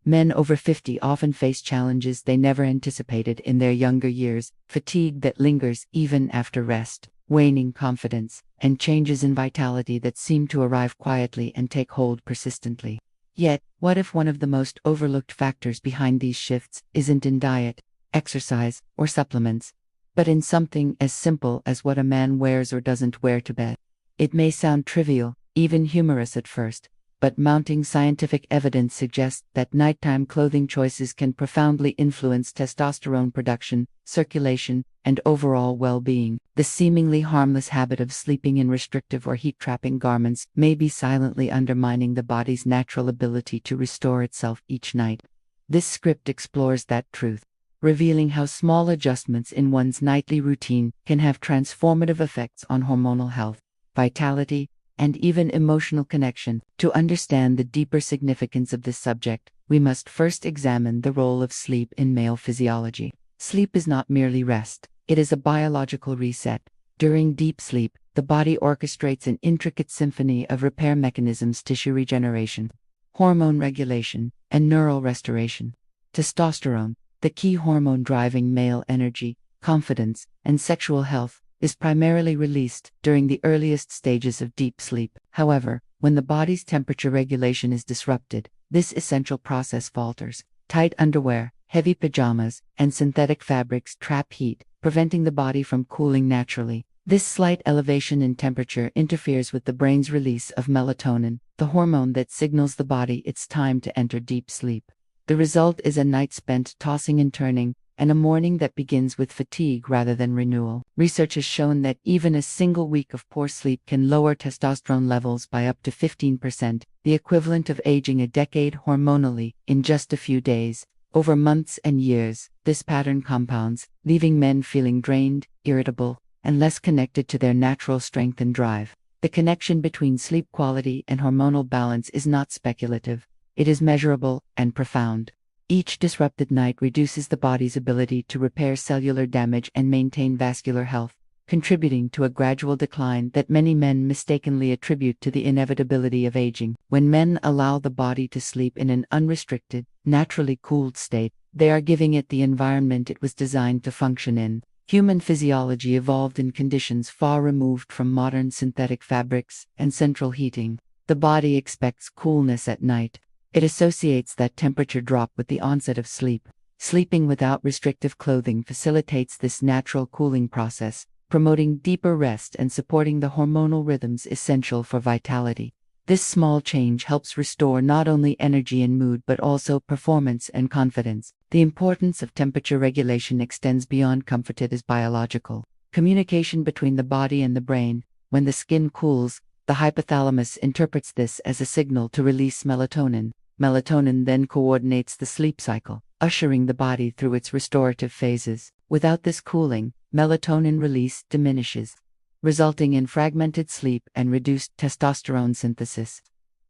Men over 50 often face challenges they never anticipated in their younger years: fatigue that lingers even after rest, waning confidence, and changes in vitality that seem to arrive quietly and take hold persistently. Yet, what if one of the most overlooked factors behind these shifts isn't in diet, exercise, or supplements, but in something as simple as what a man wears or doesn't wear to bed? It may sound trivial, even humorous at first, but mounting scientific evidence suggests that nighttime clothing choices can profoundly influence testosterone production, circulation, and overall well-being. The seemingly harmless habit of sleeping in restrictive or heat-trapping garments may be silently undermining the body's natural ability to restore itself each night. This script explores that truth, revealing how small adjustments in one's nightly routine can have transformative effects on hormonal health, vitality, and even emotional connection. To understand the deeper significance of this subject, we must first examine the role of sleep in male physiology. Sleep is not merely rest, it is a biological reset. During deep sleep, the body orchestrates an intricate symphony of repair mechanisms: tissue regeneration, hormone regulation, and neural restoration. Testosterone, the key hormone driving male energy, confidence, and sexual health, is primarily released during the earliest stages of deep sleep. However, when the body's temperature regulation is disrupted, this essential process falters. Tight underwear, heavy pajamas, and synthetic fabrics trap heat, preventing the body from cooling naturally. This slight elevation in temperature interferes with the brain's release of melatonin, the hormone that signals the body it's time to enter deep sleep. The result is a night spent tossing and turning, and a morning that begins with fatigue rather than renewal. Research has shown that even a single week of poor sleep can lower testosterone levels by up to 15%, the equivalent of aging a decade hormonally in just a few days. Over months and years, this pattern compounds, leaving men feeling drained, irritable, and less connected to their natural strength and drive. The connection between sleep quality and hormonal balance is not speculative, it is measurable and profound. Each disrupted night reduces the body's ability to repair cellular damage and maintain vascular health, contributing to a gradual decline that many men mistakenly attribute to the inevitability of aging. When men allow the body to sleep in an unrestricted, naturally cooled state, they are giving it the environment it was designed to function in. Human physiology evolved in conditions far removed from modern synthetic fabrics and central heating. The body expects coolness at night. It associates that temperature drop with the onset of sleep. Sleeping without restrictive clothing facilitates this natural cooling process, promoting deeper rest and supporting the hormonal rhythms essential for vitality. This small change helps restore not only energy and mood but also performance and confidence. The importance of temperature regulation extends beyond comfort. It is biological. Communication between the body and the brain. When the skin cools, the hypothalamus interprets this as a signal to release melatonin. Melatonin then coordinates the sleep cycle, ushering the body through its restorative phases. Without this cooling, melatonin release diminishes, resulting in fragmented sleep and reduced testosterone synthesis.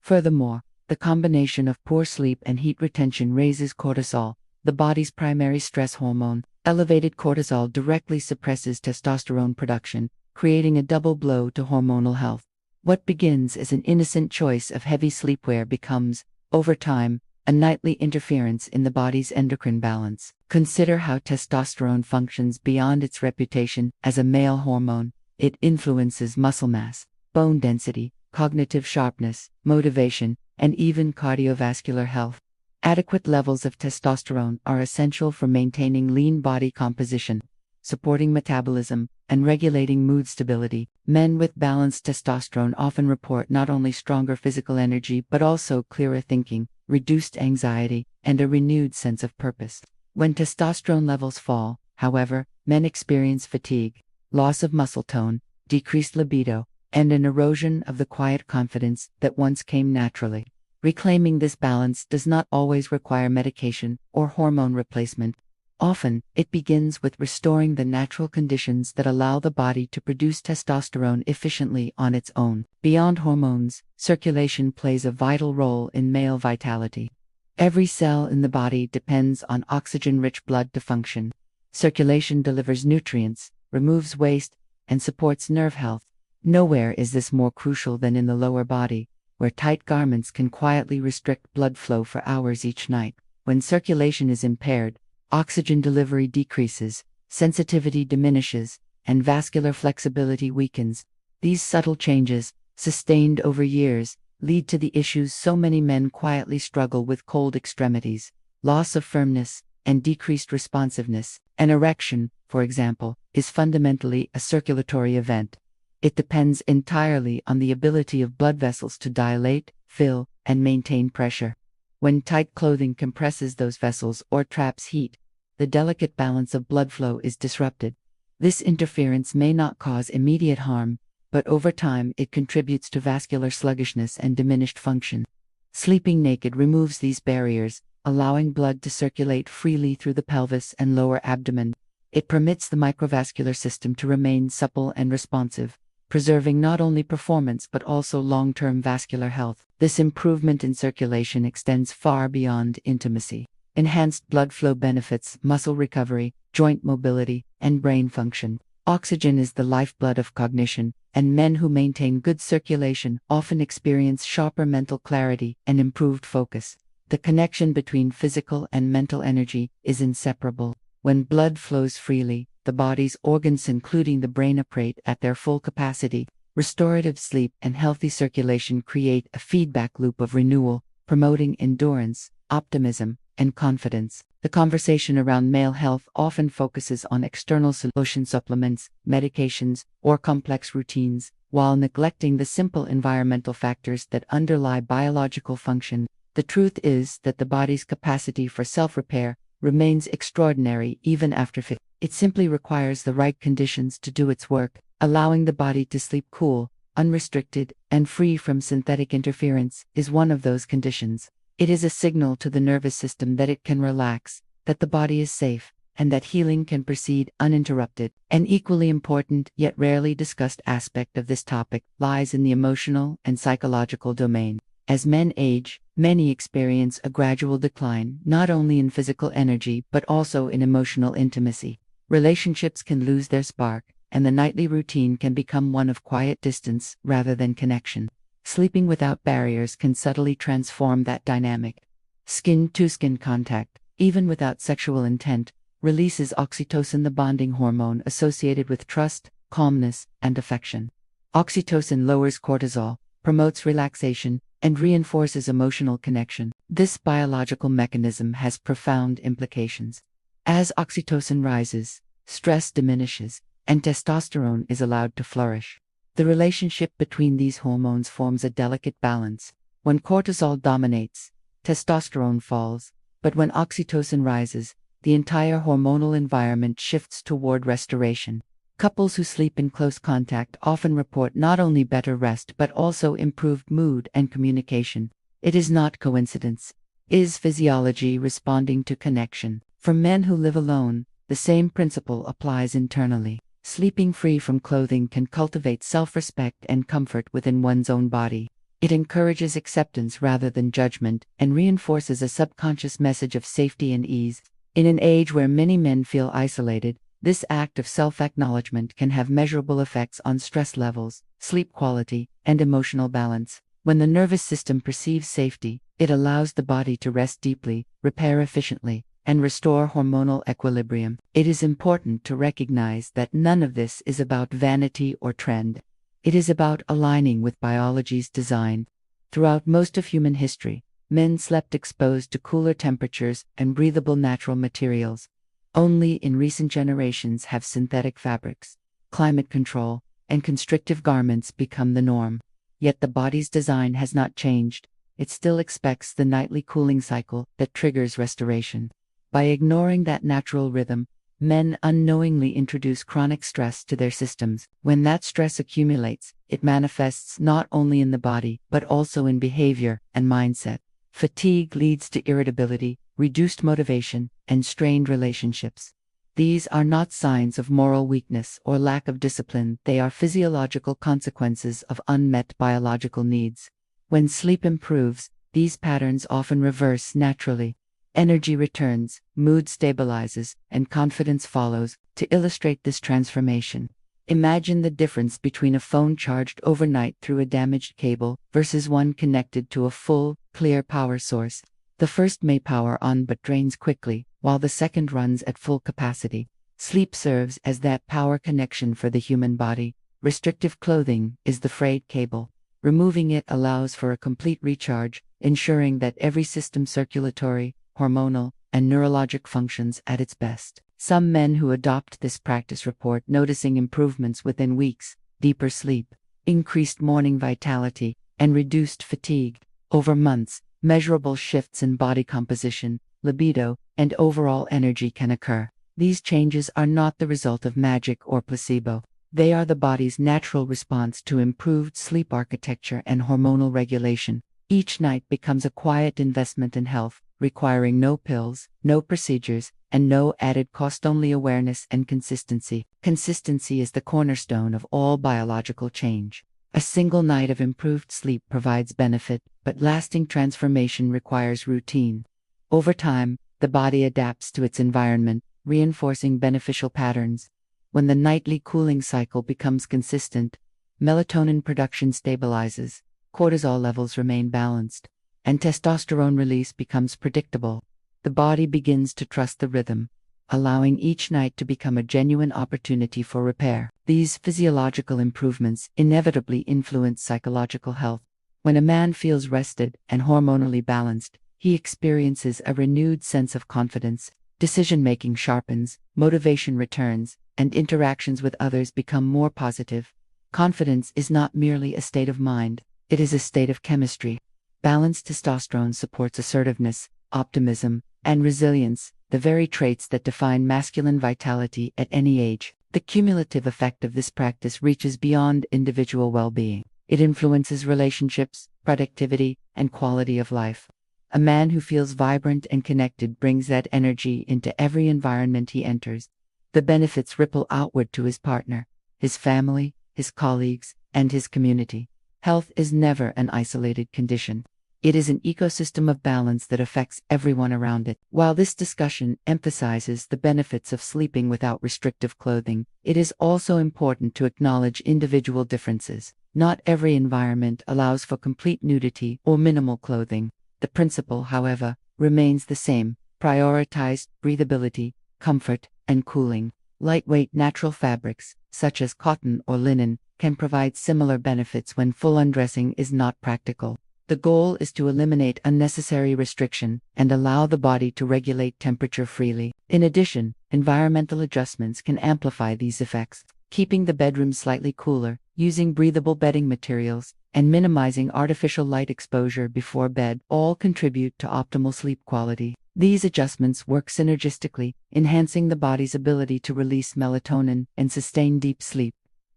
Furthermore, the combination of poor sleep and heat retention raises cortisol, the body's primary stress hormone. Elevated cortisol directly suppresses testosterone production, creating a double blow to hormonal health. What begins as an innocent choice of heavy sleepwear becomes, over time, a nightly interference in the body's endocrine balance. Consider how testosterone functions beyond its reputation as a male hormone. It influences muscle mass, bone density, cognitive sharpness, motivation, and even cardiovascular health. Adequate levels of testosterone are essential for maintaining lean body composition, supporting metabolism, and regulating mood stability. Men with balanced testosterone often report not only stronger physical energy but also clearer thinking, reduced anxiety, and a renewed sense of purpose. When testosterone levels fall, however, men experience fatigue, loss of muscle tone, decreased libido, and an erosion of the quiet confidence that once came naturally. Reclaiming this balance does not always require medication or hormone replacement. Often, it begins with restoring the natural conditions that allow the body to produce testosterone efficiently on its own. Beyond hormones, circulation plays a vital role in male vitality. Every cell in the body depends on oxygen-rich blood to function. Circulation delivers nutrients, removes waste, and supports nerve health. Nowhere is this more crucial than in the lower body, where tight garments can quietly restrict blood flow for hours each night. When circulation is impaired, oxygen delivery decreases, sensitivity diminishes, and vascular flexibility weakens. These subtle changes, sustained over years, lead to the issues so many men quietly struggle with: cold extremities, loss of firmness, and decreased responsiveness. An erection, for example, is fundamentally a circulatory event. It depends entirely on the ability of blood vessels to dilate, fill, and maintain pressure. When tight clothing compresses those vessels or traps heat, the delicate balance of blood flow is disrupted. This interference may not cause immediate harm, but over time it contributes to vascular sluggishness and diminished function. Sleeping naked removes these barriers, allowing blood to circulate freely through the pelvis and lower abdomen. It permits the microvascular system to remain supple and responsive, preserving not only performance but also long-term vascular health. This improvement in circulation extends far beyond intimacy. Enhanced blood flow benefits muscle recovery, joint mobility, and brain function. Oxygen is the lifeblood of cognition, and men who maintain good circulation often experience sharper mental clarity and improved focus. The connection between physical and mental energy is inseparable. When blood flows freely, the body's organs, including the brain, operate at their full capacity. Restorative sleep and healthy circulation create a feedback loop of renewal, promoting endurance, optimism, and confidence. The conversation around male health often focuses on external solution supplements, medications, or complex routines, while neglecting the simple environmental factors that underlie biological function. The truth is that the body's capacity for self-repair remains extraordinary even after 50. It simply requires the right conditions to do its work. Allowing the body to sleep cool, unrestricted, and free from synthetic interference is one of those conditions. It is a signal to the nervous system that it can relax, that the body is safe, and that healing can proceed uninterrupted. An equally important yet rarely discussed aspect of this topic lies in the emotional and psychological domain. As men age, many experience a gradual decline not only in physical energy but also in emotional intimacy. Relationships can lose their spark, and the nightly routine can become one of quiet distance rather than connection. Sleeping without barriers can subtly transform that dynamic. Skin-to-skin contact, even without sexual intent, releases oxytocin, the bonding hormone associated with trust, calmness, and affection. Oxytocin lowers cortisol, promotes relaxation, and reinforces emotional connection. This biological mechanism has profound implications. As oxytocin rises, stress diminishes, and testosterone is allowed to flourish. The relationship between these hormones forms a delicate balance. When cortisol dominates, testosterone falls, but when oxytocin rises, the entire hormonal environment shifts toward restoration. Couples who sleep in close contact often report not only better rest but also improved mood and communication. It is not coincidence. It is physiology responding to connection. For men who live alone, the same principle applies internally. Sleeping free from clothing can cultivate self-respect and comfort within one's own body. It encourages acceptance rather than judgment, and reinforces a subconscious message of safety and ease. In an age where many men feel isolated, this act of self-acknowledgement can have measurable effects on stress levels, sleep quality, and emotional balance. When the nervous system perceives safety, it allows the body to rest deeply, repair efficiently, and restore hormonal equilibrium. It is important to recognize that none of this is about vanity or trend. It is about aligning with biology's design. Throughout most of human history, men slept exposed to cooler temperatures and breathable natural materials. Only in recent generations have synthetic fabrics, climate control, and constrictive garments become the norm. Yet the body's design has not changed. It still expects the nightly cooling cycle that triggers restoration. By ignoring that natural rhythm, men unknowingly introduce chronic stress to their systems. When that stress accumulates, it manifests not only in the body but also in behavior and mindset. Fatigue leads to irritability, reduced motivation, and strained relationships. These are not signs of moral weakness or lack of discipline, they are physiological consequences of unmet biological needs. When sleep improves, these patterns often reverse naturally. Energy returns, mood stabilizes, and confidence follows. To illustrate this transformation, Imagine the difference between a phone charged overnight through a damaged cable versus one connected to a full, clear power source. The first may power on but drains quickly, while the second runs at full capacity. Sleep serves as that power connection for the human body. Restrictive clothing is the frayed cable. Removing it allows for a complete recharge, ensuring that every system, circulatory, hormonal, and neurologic, functions at its best. Some men who adopt this practice report noticing improvements within weeks: deeper sleep, increased morning vitality, and reduced fatigue. Over months, measurable shifts in body composition, libido, and overall energy can occur. These changes are not the result of magic or placebo. They are the body's natural response to improved sleep architecture and hormonal regulation. Each night becomes a quiet investment in health, requiring no pills, no procedures, and no added cost, only awareness and consistency. Consistency is the cornerstone of all biological change. A single night of improved sleep provides benefit, but lasting transformation requires routine. Over time, the body adapts to its environment, reinforcing beneficial patterns. When the nightly cooling cycle becomes consistent, melatonin production stabilizes, cortisol levels remain balanced, and testosterone release becomes predictable. The body begins to trust the rhythm, allowing each night to become a genuine opportunity for repair. These physiological improvements inevitably influence psychological health. When a man feels rested and hormonally balanced, he experiences a renewed sense of confidence. Decision-making sharpens, motivation returns, and interactions with others become more positive. Confidence is not merely a state of mind, it is a state of chemistry. Balanced testosterone supports assertiveness, optimism, and resilience, the very traits that define masculine vitality at any age. The cumulative effect of this practice reaches beyond individual well-being. It influences relationships, productivity, and quality of life. A man who feels vibrant and connected brings that energy into every environment he enters. The benefits ripple outward to his partner, his family, his colleagues, and his community. Health is never an isolated condition. It is an ecosystem of balance that affects everyone around it. While this discussion emphasizes the benefits of sleeping without restrictive clothing, it is also important to acknowledge individual differences. Not every environment allows for complete nudity or minimal clothing. The principle, however, remains the same: prioritize breathability, comfort, and cooling. Lightweight natural fabrics, such as cotton or linen, can provide similar benefits when full undressing is not practical. The goal is to eliminate unnecessary restriction and allow the body to regulate temperature freely. In addition, environmental adjustments can amplify these effects. Keeping the bedroom slightly cooler, using breathable bedding materials, and minimizing artificial light exposure before bed all contribute to optimal sleep quality. These adjustments work synergistically, enhancing the body's ability to release melatonin and sustain deep sleep.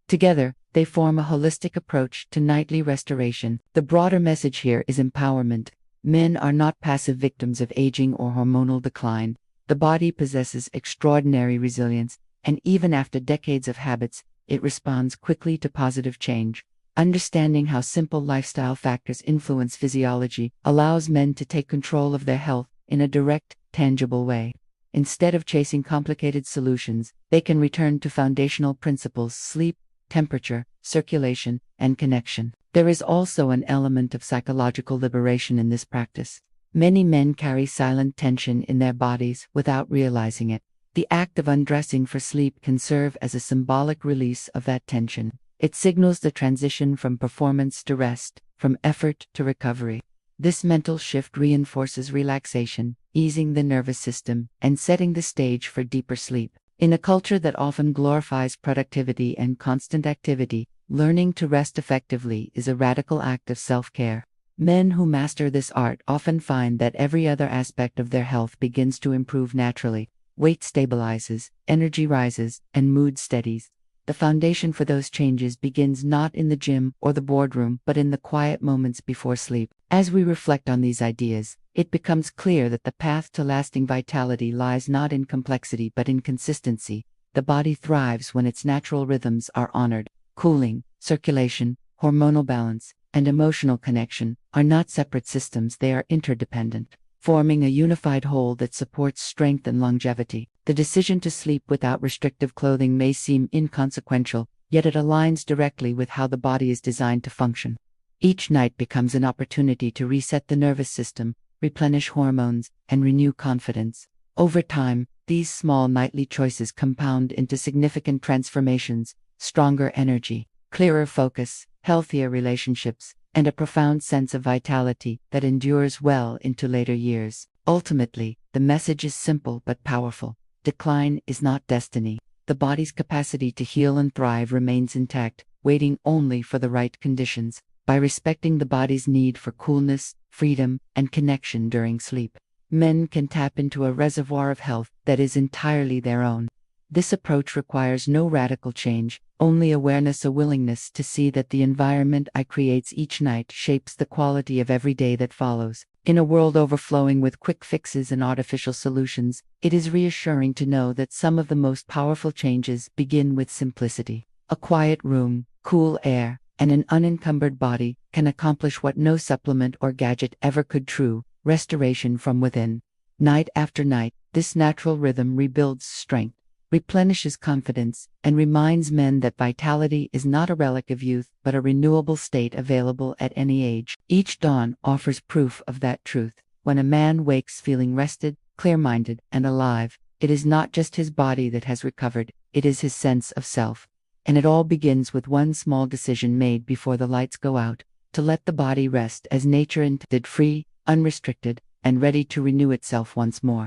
Together, they form a holistic approach to nightly restoration. The broader message here is empowerment. Men are not passive victims of aging or hormonal decline. The body possesses extraordinary resilience, and even after decades of habits, it responds quickly to positive change. Understanding how simple lifestyle factors influence physiology allows men to take control of their health in a direct, tangible way. Instead of chasing complicated solutions, they can return to foundational principles: sleep, temperature, circulation, and connection. There is also an element of psychological liberation in this practice. Many men carry silent tension in their bodies without realizing it. The act of undressing for sleep can serve as a symbolic release of that tension. It signals the transition from performance to rest, from effort to recovery. This mental shift reinforces relaxation, easing the nervous system, and setting the stage for deeper sleep. In a culture that often glorifies productivity and constant activity, learning to rest effectively is a radical act of self-care. Men who master this art often find that every other aspect of their health begins to improve naturally. Weight stabilizes, energy rises, and mood steadies. The foundation for those changes begins not in the gym or the boardroom, but in the quiet moments before sleep. As we reflect on these ideas, it becomes clear that the path to lasting vitality lies not in complexity but in consistency. The body thrives when its natural rhythms are honored. Cooling, circulation, hormonal balance, and emotional connection are not separate systems, they are interdependent, forming a unified whole that supports strength and longevity. The decision to sleep without restrictive clothing may seem inconsequential, yet it aligns directly with how the body is designed to function. Each night becomes an opportunity to reset the nervous system, replenish hormones, and renew confidence. Over time, these small nightly choices compound into significant transformations: stronger energy, clearer focus, healthier relationships, and a profound sense of vitality that endures well into later years. Ultimately, the message is simple but powerful. Decline is not destiny. The body's capacity to heal and thrive remains intact, waiting only for the right conditions. By respecting the body's need for coolness, freedom, and connection during sleep, men can tap into a reservoir of health that is entirely their own. This approach requires no radical change, only awareness, a willingness to see that the environment I create each night shapes the quality of every day that follows. In a world overflowing with quick fixes and artificial solutions, it is reassuring to know that some of the most powerful changes begin with simplicity. A quiet room, cool air, and an unencumbered body can accomplish what no supplement or gadget ever could: true restoration from within. Night after night, this natural rhythm rebuilds strength, replenishes confidence, and reminds men that vitality is not a relic of youth but a renewable state available at any age. Each dawn offers proof of that truth. When a man wakes feeling rested, clear-minded, and alive, it is not just his body that has recovered, it is his sense of self. And it all begins with one small decision made before the lights go out: to let the body rest as nature intended, free, unrestricted, and ready to renew itself once more.